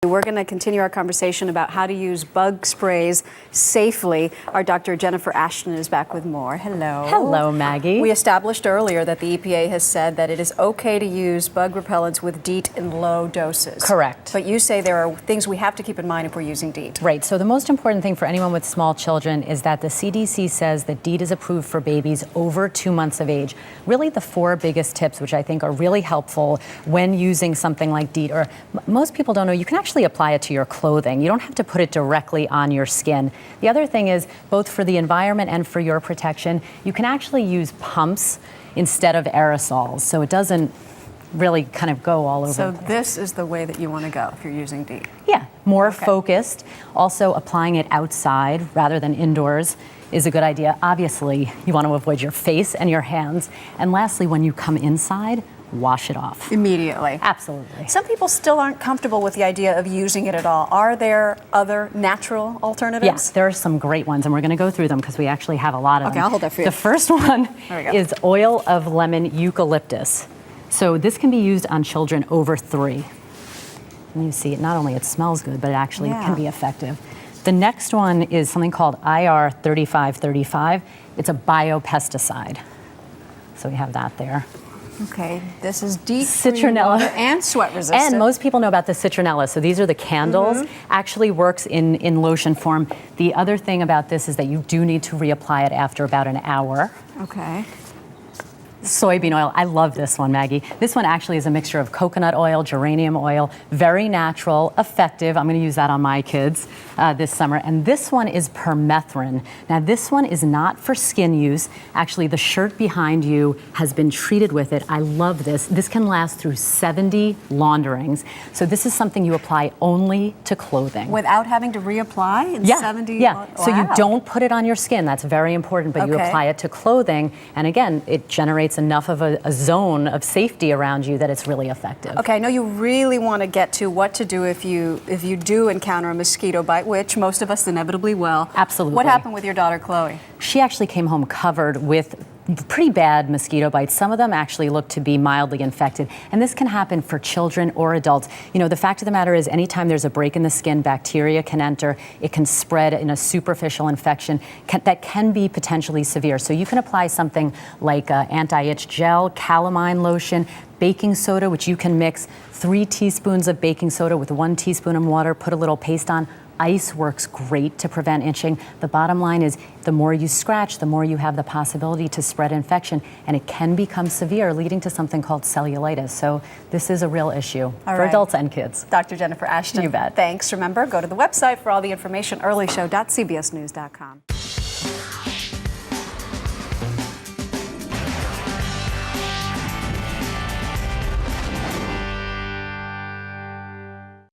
We're going to continue our conversation about how to use bug sprays safely. Our Dr. Jennifer Ashton is back with more. Hello. Hello, Maggie. We established earlier that the EPA has said that it is okay to use bug repellents with DEET in low doses. Correct. But you say there are things we have to keep in mind if we're using DEET. Right. So the most important thing for anyone with small children is that the CDC says that DEET is approved for babies over 2 months of age. Really the 4 biggest tips, which I think are really helpful when using something like DEET, or most people don't know, you can actually apply it to your clothing. You don't have to put it directly on your skin. The other thing is, both for the environment and for your protection, you can actually use pumps instead of aerosols, so it doesn't really kind of go all over. So this is the way that you want to go if you're using DEET. Yeah, more focused. Also, applying it outside rather than indoors is a good idea. Obviously, you want to avoid your face and your hands. And lastly, when you come inside, wash it off. Immediately. Absolutely. Some people still aren't comfortable with the idea of using it at all. Are there other natural alternatives? Yes, there are some great ones, and we're going to go through them because we actually have a lot of them. Okay, I'll hold that for you. The first one is oil of lemon eucalyptus. So this can be used on children over 3. And you see, not only it smells good, but it actually can be effective. The next one is something called IR 3535. It's a biopesticide. So we have that there. Okay, this is deep citronella and sweat resistant. And most people know about the citronella. So these are the candles. Actually works in lotion form. The other thing about this is that you do need to reapply it after about an hour. Okay. Soybean oil. I love this one, Maggie. This one actually is a mixture of coconut oil, geranium oil, very natural, effective. I'm going to use that on my kids this summer. And this one is permethrin. Now, this one is not for skin use. Actually, the shirt behind you has been treated with it. I love this. This can last through 70 launderings. So this is something you apply only to clothing. Without having to reapply in 70? Yeah. So you don't put it on your skin. That's very important, but you apply it to clothing. And again, it generates enough of a zone of safety around you that it's really effective. Okay, I know you really want to get to what to do if you do encounter a mosquito bite, which most of us inevitably will. Absolutely. What happened with your daughter, Chloe? She actually came home covered with pretty bad mosquito bites. Some of them actually look to be mildly infected, and this can happen for children or adults. You know, the fact of the matter is, anytime there's a break in the skin, bacteria can enter. It can spread in a superficial infection that can be potentially severe. So you can apply something like anti-itch gel, calamine lotion, baking soda, which you can mix 3 teaspoons of baking soda with 1 teaspoon of water, put a little paste on. Ice works great to prevent itching. The bottom line is, the more you scratch, the more you have the possibility to spread infection, and it can become severe, leading to something called cellulitis. So this is a real issue for adults and kids. Dr. Jennifer Ashton. You bet. Thanks. Remember, go to the website for all the information, earlyshow.cbsnews.com.